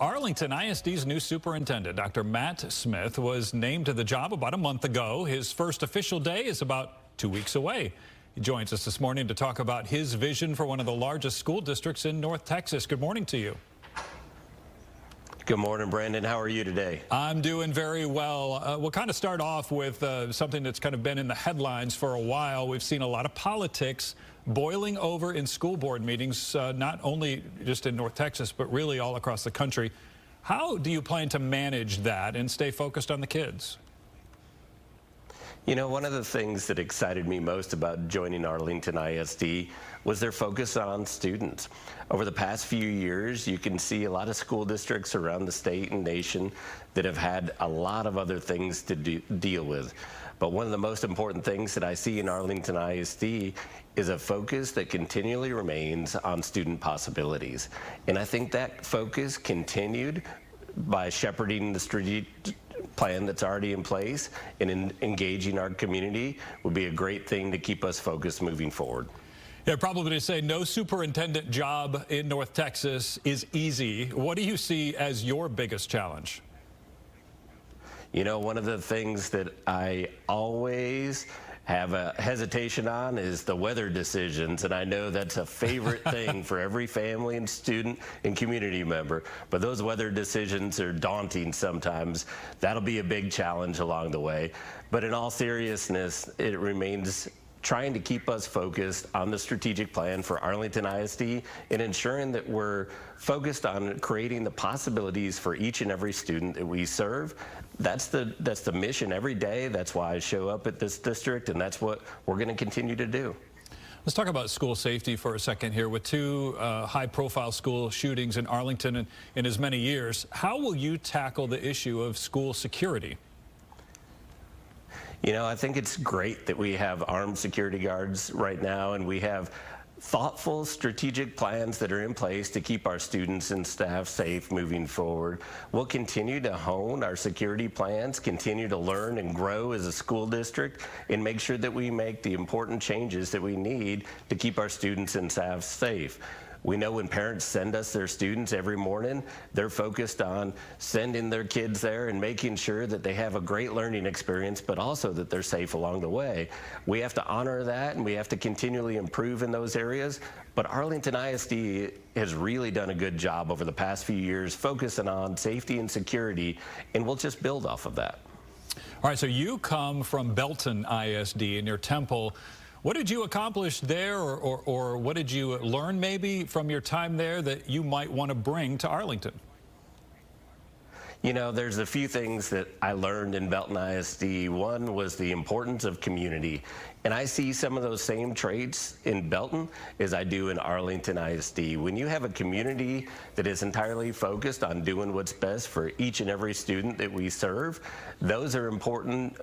Arlington ISD's new superintendent, Dr. Matt Smith, was named to the job about a month ago. His first official day is about 2 weeks away. He joins us this morning to talk about his vision for one of the largest school districts in North Texas. Good morning to you. Good morning, Brandon. How are you today? I'm doing very well. We'll kind of start off with something that's kind of been in the headlines for a while. We've seen a lot of politics boiling over in school board meetings, not only just in North Texas, but really all across the country. How do you plan to manage that and stay focused on the kids? You know, one of the things that excited me most about joining Arlington ISD was their focus on students. Over the past few years, you can see a lot of school districts around the state and nation that have had a lot of other things to deal with. But one of the most important things that I see in Arlington ISD is a focus that continually remains on student possibilities. And I think that focus continued by shepherding the strategic plan that's already in place and engaging our community would be a great thing to keep us focused moving forward. Yeah, probably to say no superintendent job in North Texas is easy. What do you see as your biggest challenge? You know, one of the things that I always have a hesitation on is the weather decisions, and I know that's a favorite thing for every family and student and community member, but those weather decisions are daunting sometimes. That'll be a big challenge along the way, but in all seriousness, it remains trying to keep us focused on the strategic plan for Arlington ISD and ensuring that we're focused on creating the possibilities for each and every student that we serve. That's the mission every day. That's why I show up at this district, and that's what we're going to continue to do. Let's talk about school safety for a second here. With two high-profile school shootings in Arlington in as many years, how will you tackle the issue of school security? You know, I think it's great that we have armed security guards right now, and we have thoughtful strategic plans that are in place to keep our students and staff safe moving forward. We'll continue to hone our security plans, continue to learn and grow as a school district, and make sure that we make the important changes that we need to keep our students and staff safe. We know when parents send us their students every morning, they're focused on sending their kids there and making sure that they have a great learning experience, but also that they're safe along the way. We have to honor that, and we have to continually improve in those areas. But Arlington ISD has really done a good job over the past few years focusing on safety and security, and we'll just build off of that. All right, so you come from Belton ISD in your Temple. What did you accomplish there, or what did you learn maybe from your time there that you might want to bring to Arlington? You know, there's a few things that I learned in Belton ISD. One was the importance of community. And I see some of those same traits in Belton as I do in Arlington ISD. When you have a community that is entirely focused on doing what's best for each and every student that we serve, those are important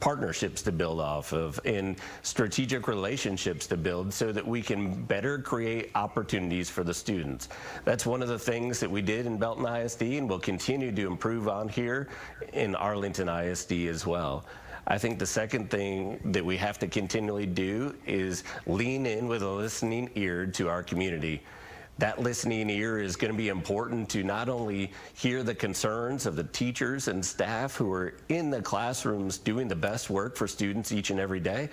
partnerships to build off of and strategic relationships to build so that we can better create opportunities for the students. That's one of the things that we did in Belton ISD and will continue to improve on here in Arlington ISD as well. I think the second thing that we have to continually do is lean in with a listening ear to our community. That listening ear is going to be important to not only hear the concerns of the teachers and staff who are in the classrooms doing the best work for students each and every day,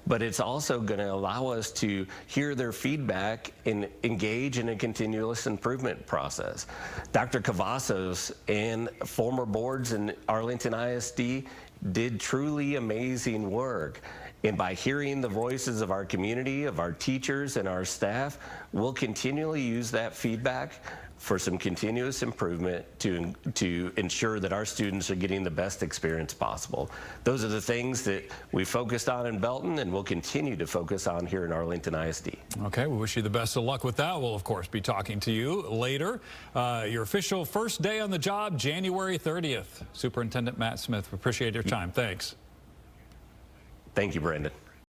but it's also going to allow us to hear their feedback and engage in a continuous improvement process. Dr. Cavazos and former boards in Arlington ISD did truly amazing work. And by hearing the voices of our community, of our teachers and our staff, we'll continually use that feedback for some continuous improvement to ensure that our students are getting the best experience possible. Those are the things that we focused on in Belton and will continue to focus on here in Arlington ISD. Okay, we wish you the best of luck with that. We'll, of course, be talking to you later. Your official first day on the job, January 30th. Superintendent Matt Smith, we appreciate your time. Thanks. Thank you, Brandon.